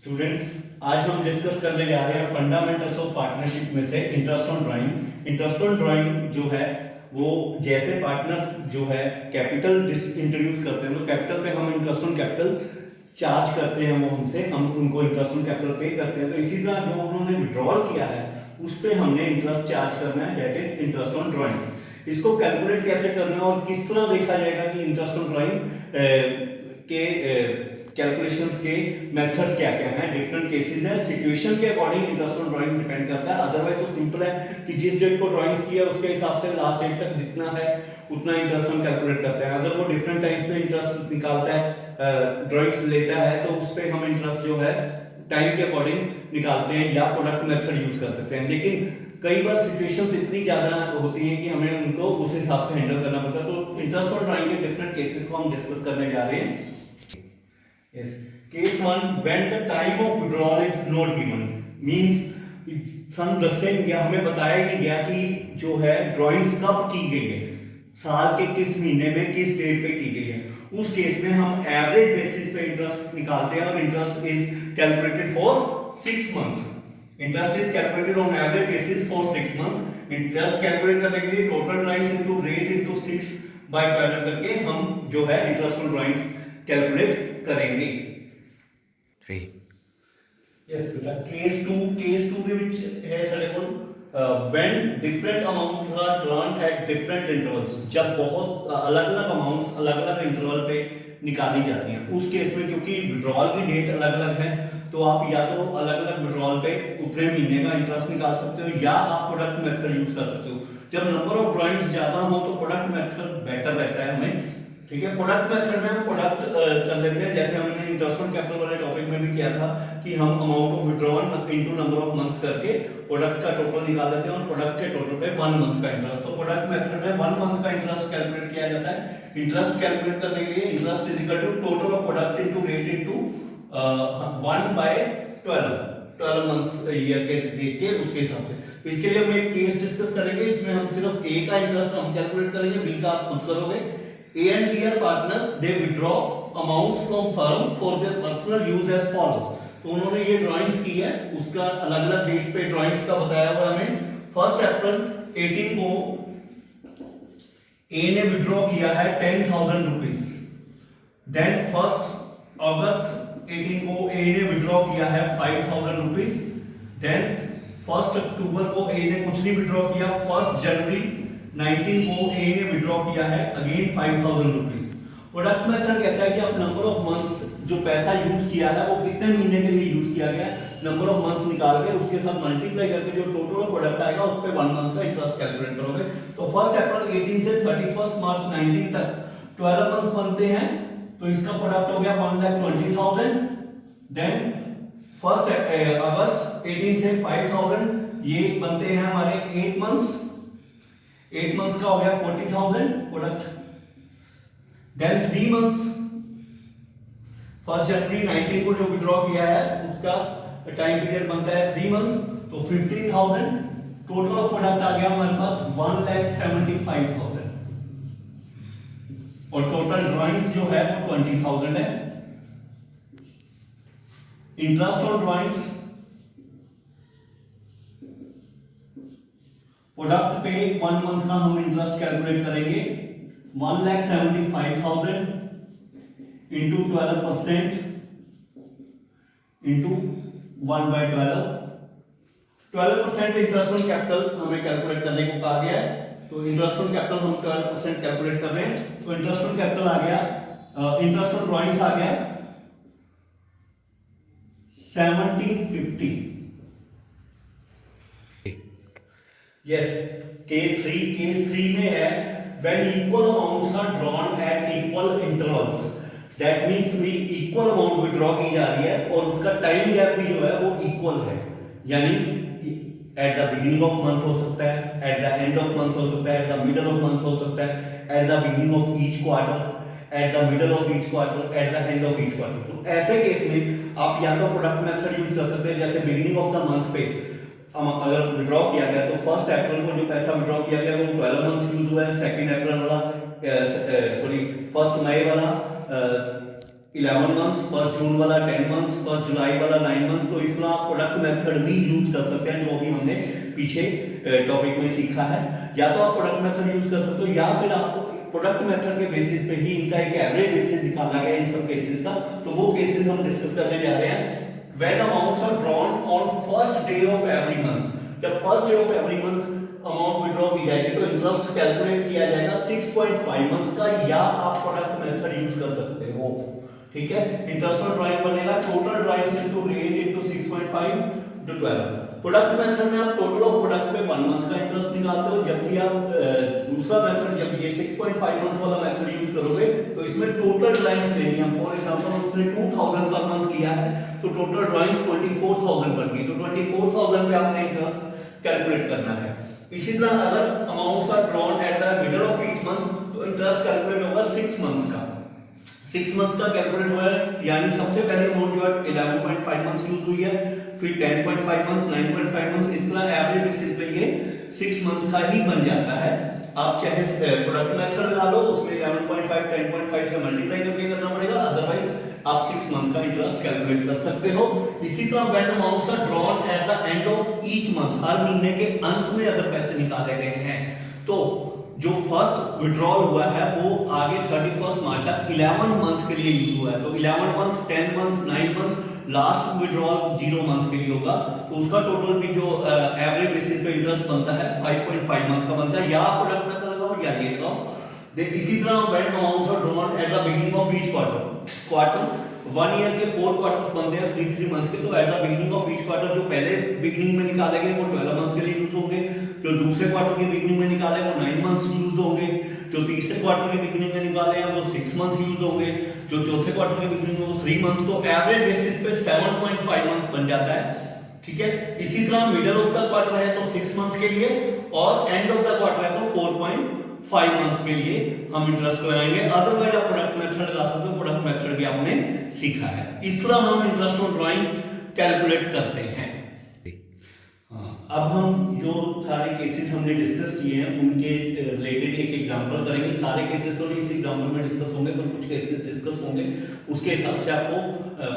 Students, आज हम discuss करने जा रहे हैं फंडामेंटल्स ऑफ पार्टनरशिप में से interest on drawing. Interest on drawing जो है वो जैसे पार्टनर्स जो है कैपिटल इंट्रोड्यूस करते हैं तो कैपिटल पे हम इंटरेस्ट ऑन कैपिटल चार्ज करते हैं, वो हमसे हम उनको इंटरेस्ट ऑन कैपिटल पे करते हैं। तो इसी तरह जो उन्होंने विड्रॉल किया है उस पर हमने इंटरेस्ट चार्ज करना है, that is interest on drawings. इसको कैलकुलेट कैसे करना है और किस तरह देखा जाएगा कि इंटरेस्ट ऑन ड्राइंग के कैलकुलेशंस के मेथड्स क्या क्या हैं, डिफरेंट केसेस हैं, सिचुएशन के according interest on drawing depend करता है। अदरवाइज तो सिंपल है कि जिस डेट को ड्राइंग्स किया उसके हिसाब से लास्ट डेट तक जितना है उतना इंटरेस्ट हम कैलकुलेट करते हैं। अगर वो डिफरेंट टाइम्स पे इंटरेस्ट निकालता है, ड्राइंग्स लेता है, तो उस पर हम इंटरेस्ट जो है टाइम के अकॉर्डिंग निकालते हैं या प्रोडक्ट मेथड यूज कर सकते हैं। लेकिन कई बार सिचुएशंस इतनी ज्यादा होती हैं कि हमें उनको उस हिसाब से हैंडल करना पड़ता है। तो इंटरेस्ट ऑन ड्राइंग के डिफरेंट केसेस को हम डिस्कस करने जा रहे हैं। Yes. Case 1, when the time of withdrawal is not given means हम दसेंगे गया, हमें बताया नहीं गया कि जो है ड्राइंग्स कब की गई है, साल के किस महीने में किस डेट पे की गई है। उस केस में हम एवरेज बेसिस पे इंटरेस्ट निकालते हैं और interest is calculated for 6 months. Interest is calculated on average basis for 6 months. Interest calculate करने के लिए total drawings into rate into 6/12 करके हम जो है इंटरेस्ट ऑन ड्राइंग्स कैलकुलेट करेंगे। 3 यस बेटा, केस 2 ਦੇ ਵਿੱਚ ਹੈ ਸਾਡੇ ਕੋਲ when different amount are drawn at different intervals, जब बहुत अलग-अलग अमाउंट्स अलग-अलग इंटरवल पे निकाली जाती हैं। उस केस में क्योंकि विड्रॉल की डेट अलग-अलग है तो आप या तो अलग-अलग विड्रॉल पे उतने महीने का इंटरेस्ट निकाल सकते हो या आप प्रोडक्ट मेथड यूज कर सकते हो। जब नंबर ऑफ ड्राइंग्स ज्यादा हो तो प्रोडक्ट मेथड बेटर रहता है हमें, ठीक है। प्रोडक्ट मेथड में हम प्रोडक्ट कर लेते हैं, जैसे हमने इंटरेस्ट ऑन कैपिटल वाले टॉपिक में भी किया था कि हम amount of withdrawal into number of months करके प्रोडक्ट का टोटल निकाल देते हैं और प्रोडक्ट के टोटल पे 1 मंथ का इंटरेस्ट। तो प्रोडक्ट मेथड में 1 मंथ का इंटरेस्ट कैलकुलेट किया जाता है। इंटरेस्ट कैलकुलेट करने के लिए interest is equal to total of product into rate into 1/12 months year के देख के उसके हिसाब से। तो इसके लिए हम एक केस डिस्कस करेंगे, इसमें हम सिर्फ ए का इंटरेस्ट हम कैलकुलेट करेंगे, बी का आप खुद करोगे। A and B are partners, they withdraw amounts from firm for their personal use as follows। तो उन्होंने ये ड्राइंग्स की है, उसका अलग-अलग डेट्स पे ड्राइंग्स का बताया हुआ है हमें। 1 अप्रैल 18 को A ने विड्रॉ किया है 10,000 रुपीज। देन 1 अगस्त 18 को A ने विड्रॉ किया है 5,000 रुपीज। देन 1 अक्टूबर को A ने कुछ नहीं विड्रॉ किया। 1 जनवरी 19 को A ने विड्रॉ किया है अगेन 5,000 रुपीज। प्रोडक्ट मेथड कहता है कि आप नंबर ऑफ मंथ्स जो पैसा यूज किया है वो कितने महीने के लिए यूज किया गया, नंबर ऑफ मंथ्स निकाल के उसके साथ मल्टीप्लाई करके जो टोटल प्रोडक्ट आएगा उस पे 1 मंथ का इंटरेस्ट कैलकुलेट करोगे। तो 1 अप्रैल 18 से 31 मार्च 19 तक 12 मंथ्स बनते हैं, तो इसका प्रोडक्ट हो गया 1,20,000। देन 1 अगस्त 18 से 5,000, ये बनते हैं हमारे 8 मंथ्स। 8 मंथ्स का हो गया 40,000 प्रोडक्ट। देन 3 मंथ्स 1 जनवरी 19 को जो विड्रॉ किया है उसका टाइम पीरियड बनता है 3 मंथ्स, तो 15,000। टोटल ऑफ प्रोडक्ट आ गया हमारे पास 1,75,000 और टोटल ड्राइंग्स जो है वो 20,000 है। इंटरेस्ट ऑन ड्राइंग्स प्रोडक्ट पे 1 मंथ का हम इंटरेस्ट कैलकुलेट करेंगे। 1,75,000 into 12% into 1/12। 12% interest on capital हमें कैलकुलेट करने को कहा गया है, तो इंटरेस्ट ऑन कैपिटल हम 12% कैलकुलेट कर रहे हैं। तो इंटरेस्ट ऑन कैपिटल आ गया, इंटरेस्ट ऑन ड्राइंग्स आ गया 1750। Yes, केस 3 में है when equal amounts are drawn at equal intervals, that means भी equal amount withdraw की जा रही है और उसका टाइम गैप भी जो है वो इक्वल है, यानी at the beginning of month हो सकता है, at the end of month हो सकता है, at the middle of month हो सकता है, at the beginning of each quarter, at the middle of each quarter, at the end of each quarter। तो ऐसे केस में आप या तो प्रोडक्ट मेथड यूज कर सकते हैं, जैसे बिगिनिंग ऑफ द मंथ पे अगर विड्रॉ किया गया तो 1 अप्रैल को जो पैसा विड्रॉ किया गया वो 12 मंथ्स यूज हुआ है। 2 अप्रैल वाला 1 मई वाला 11 मंथ्स, फर्स्ट जून वाला 10 मंथ्स, फर्स्ट जुलाई वाला 9 मंथ्स। तो इस तरह आप प्रोडक्ट मेथड भी यूज कर सकते हैं, जो अभी हमने पीछे टॉपिक में सीखा है। या तो आप प्रोडक्ट मेथड यूज कर सकते हो, या फिर आपको प्रोडक्ट मेथड के बेसिस पे ही इनका एक एवरेज बेसिस निकाला गया इन सब केसेस का। तो वो केसेस हम डिस्कस करने जा रहे हैं। When amounts are drawn on first day of every month, जब first day of every month amount withdraw की जाएगी तो इंटरेस्ट कैलकुलेट किया जाएगा 6.5 मंथ्स का, या आप प्रोडक्ट मेथड यूज कर सकते हो। ठीक है, इंटरेस्ट ऑन ड्राइंग बनेगा total drawings into rate into 6.5 into 12। Product method में आप टोटल ऑफ प्रोडक्ट पे 1 मंथ का इंटरेस्ट निकालते हो, जबकि आप दूसरा मेथड, जब ये 6.5 मंथ वाला मेथड यूज करोगे तो इसमें टोटल ड्राइंग्स लेनी है। फॉर एग्जांपल उसने 2000 पर मंथ लिया है तो टोटल ड्राइंग्स 24,000 बन गई, तो 24,000 पे आपने इंटरेस्ट कैलकुलेट करना है। इसी तरह अगर amounts are drawn at the middle of each month तो इंटरेस्ट कैलकुलेट होगा 6 मंथ्स का। 6 मंथ्स का कैलकुलेट हुआ है, यानी सबसे पहले अमाउंट जो है 11.5 मंथ्स यूज हुई है, फिर 10.5 मंथ्स, 9.5 मंथ्स, इस तरह एवरेज बेसिस पे ये 6 मंथ का ही बन जाता है। आप चाहे प्रोडक्ट मेथड लगा लो, उसमें 11.5 10.5 से मल्टीप्लाई करके करना पड़ेगा, अदरवाइज आप 6 मंथ का इंटरेस्ट कैलकुलेट कर सकते हो। इसी तरह when amounts are drawn at the end of each month, हर महीने के अंत में अगर पैसे निकाले गए हैं तो जो फर्स्ट विड्रॉल हुआ है वो आगे 31 मार्च तक 11 मंथ के लिए यूज हुआ है। तो 11 month, 10 month, 9 month, last withdrawal 0 month के लिए होगा, तो उसका टोटल भी जो एवरेज बेसिस पे इंटरेस्ट बनता है 5.5 मंथ का बनता है। या प्रोडक्ट मेथड लगाओ या ये लगाओ। देन इसी तरह when amounts are drawn at the beginning of each quarter 1 year के 4 क्वार्टर्स बनते हैं 3 मंथ के, तो at the beginning of each quarter जो पहले बिगिनिंग में निकाले गए वो 12 मंथ्स के लिए यूज होंगे, जो दूसरे क्वार्टर की बिगिनिंग में निकाले वो 9 मंथ्स यूज होंगे, जो तीसरे क्वार्टर की बिगिनिंग में निकाले हैं वो 6 मंथ यूज होंगे, जो चौथे क्वार्टर की बिगिनिंग में वो 3 मंथ। तो एवरेज बेसिस पे 7.5 मंथ बन जाता है। ठीक है, इसी तरह मिडल ऑफ द क्वार्टर है तो 6 मंथ के लिए, और एंड ऑफ द क्वार्टर है तो 4.5 मंथ्स के लिए हम इंटरेस्ट लगाएंगे। अदरवाइज आप प्रोडक्ट मेथड लगा सकते हो, प्रोडक्ट मेथड भी आपने सीखा है। इस तरह हम इंटरेस्ट ऑन ड्राइंग्स कैलकुलेट करते हैं। अब हम जो सारे केसेस हमने डिस्कस किए हैं उनके रिलेटेड एक एग्जांपल करेंगे। सारे केसेस तो नहीं इस एग्जांपल में डिस्कस होंगे, पर कुछ केसेस डिस्कस होंगे, उसके हिसाब से आपको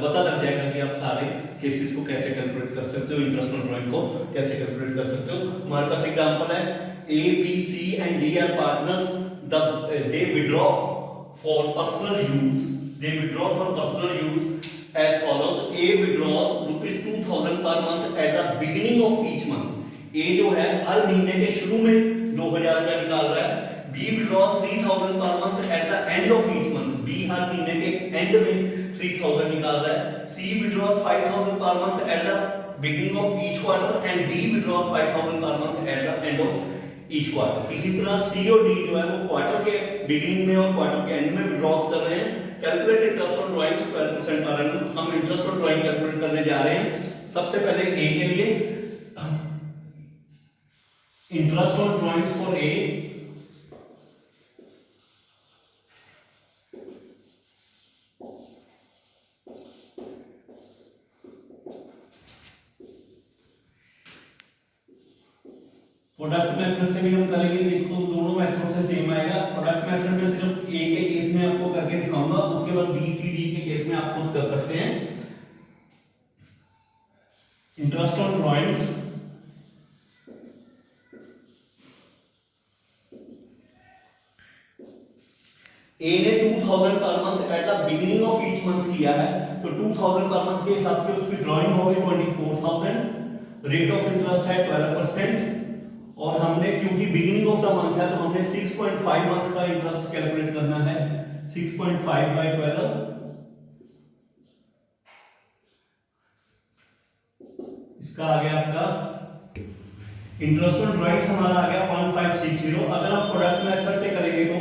पता लग जाएगा कि आप सारे केसेस को कैसे कैलकुलेट कर सकते हो, इंटरेस्ट ऑन ड्राइंग को कैसे कैलकुलेट कर सकते हो। हमारे पास एग्जांपल है, A, B, C and D are partners. They withdraw for personal use. They withdraw for personal use as follows. A withdraws rupees 2,000 per month at the beginning of each month. A जो है हर महीने के शुरू में 2,000 रुपया निकाल रहा है। B withdraws 3,000 per month at the end of each month. B हर महीने के एंड में 3,000 निकाल रहा है। C withdraws 5,000 per month at the beginning of each quarter and D withdraws 5,000 per month at the end of each quarter. इसी तरह सी और D जो है वो क्वार्टर के बिगिनिंग में और क्वार्टर के एंड में विड्रॉल्स कर रहे हैं। Calculate interest on drawings 12% per annum. हम इंटरेस्ट ऑन ड्राइंग कैलकुलेट करने जा रहे हैं। सबसे पहले ए के लिए interest on drawings for a product method से भी हम करेंगे। देखो दोनों मेथड से सेम आएगा। प्रोडक्ट मेथड में सिर्फ ए के केस में आपको करके दिखाऊंगा, उसके बाद बी सी डी के केस में आप खुद कर सकते हैं। इंटरेस्ट ऑन ड्राइंग्स ए ने 2,000 पर month at the beginning of each month लिया है, तो 2,000 पर मंथ के हिसाब से उसकी ड्राइंग होगी 24,000, रेट ऑफ इंटरेस्ट है 12%, और हमने क्योंकि बिगिनिंग ऑफ द मंथ है तो हमने 6.5 मंथ का इंटरेस्ट कैलकुलेट करना है। 6.5 बाय 12 इसका आ गया आपका इंटरेस्ट ऑन ड्राइंग्स हमारा आ गया 1560। अगर आप प्रोडक्ट मेथड से करेंगे तो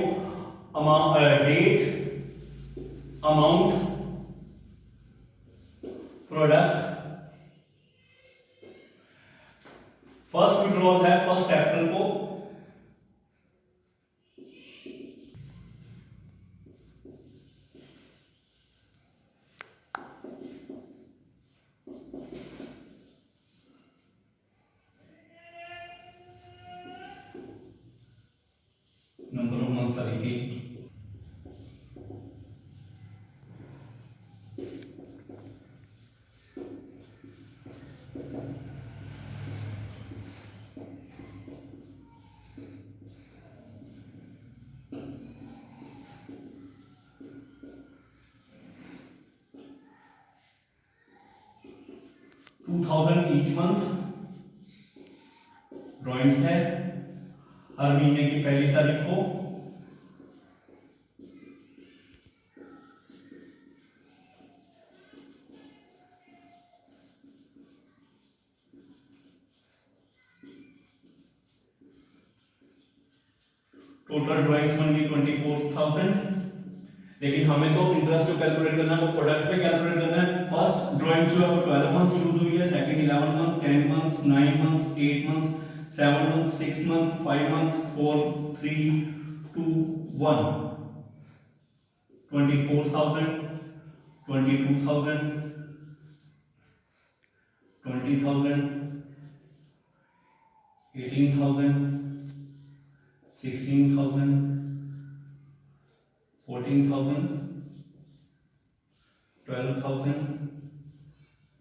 date, amount, product, first withdrawal है 1 अप्रैल को, नंबर ऑफ मंथ्स लिखिए, $2000 ईच मंथ ड्राइंग्स है हर महीने की पहली तारीख को। टोटल ड्राइंग्स बन गई 24,000। लेकिन हमें तो इंटरेस्ट जो कैलकुलेट करना है वो प्रोडक्ट पे कैलकुलेट करना है। फर्स्ट ड्राइंग जो है वो 12 मंथ्स यूज हुई है, second 11 month, 10 months, 9 months, 8 months, 7 months, 6 month, 5 month, 4, 3, 2, 1। 24,000, 22,000, 20,000, 18,000, 16,000, 14,000, 12,000,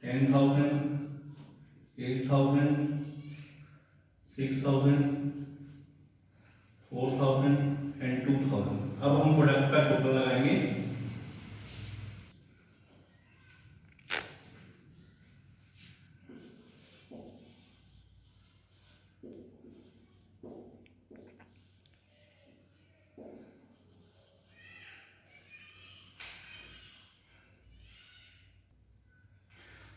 10,000, 8,000, 6,000, 4,000 and 2,000। अब हम प्रोडक्ट का टोटल लगाएंगे।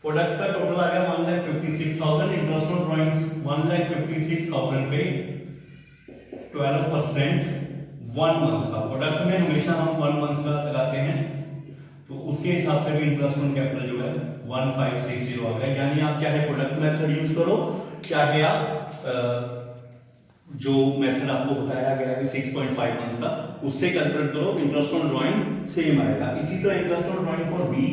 प्रोडक्ट का टोटल आ गया 1,56,000। इंटरेस्ट ऑन ड्राइंग्स 1,56,000 पे 12% 1 मंथ का। प्रोडक्ट में हमेशा हम 1 मंथ का लगाते हैं, तो उसके हिसाब से भी इंटरेस्ट ऑन कैपिटल जो है 1560 आ गया। यानी आप चाहे प्रोडक्ट मेथड यूज करो, चाहे आप जो मेथड आपको बताया गया है 6.5 मंथ का, उससे कैलकुलेट करो, इंटरेस्ट ऑन ड्राइंग सेम आएगा। इसी तरह interest on drawing for B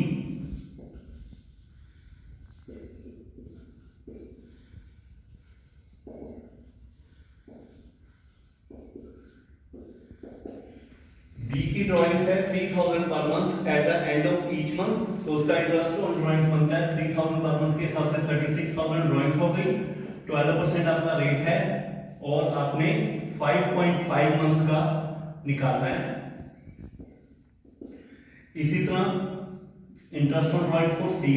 की ड्राइंग्स है 3,000 per month at the end of each month, तो उसका इंटरेस्ट ऑन ड्राइंग्स बनता है 3,000 पर मंथ के हिसाब से 36,000 ड्राइंग्स हो गई। 12% आपका रेट है और आपने 5.5 मंथ्स का निकालना है। इसी तरह इंटरेस्ट ऑन ड्राइंग फॉर सी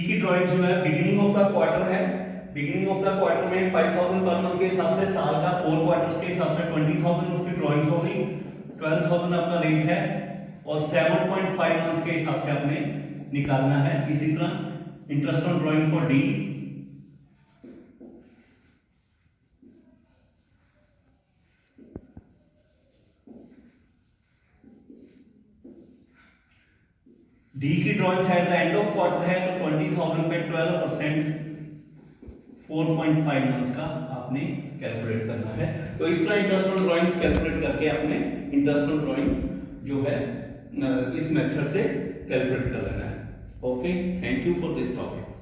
की ड्राइंग जो है बिगिनिंग ऑफ द क्वार्टर है। बिगिनिंग ऑफ द क्वार्टर में 5,000 पर मंथ के हिसाब से, साल का 4 क्वार्टर्स के हिसाब से 20,000 उसकी ड्राइंग्स हो गई। 12,000 आपका रेट है और 7.5 मंथ के हिसाब से आपने निकालना है। इसी तरह interest on drawing for D की ड्राइंग्स है एंड ऑफ क्वार्टर है, तो 20,000 पे 12% 4.5 मंथ का आपने कैलकुलेट करना है। तो इस तरह इंटरेस्ट ऑन ड्राइंग्स कैलकुलेट करके आपने इंटरेस्ट ऑन ड्राइंग जो है इस मेथड से कैलकुलेट कर लेना है। Okay, thank you for this topic.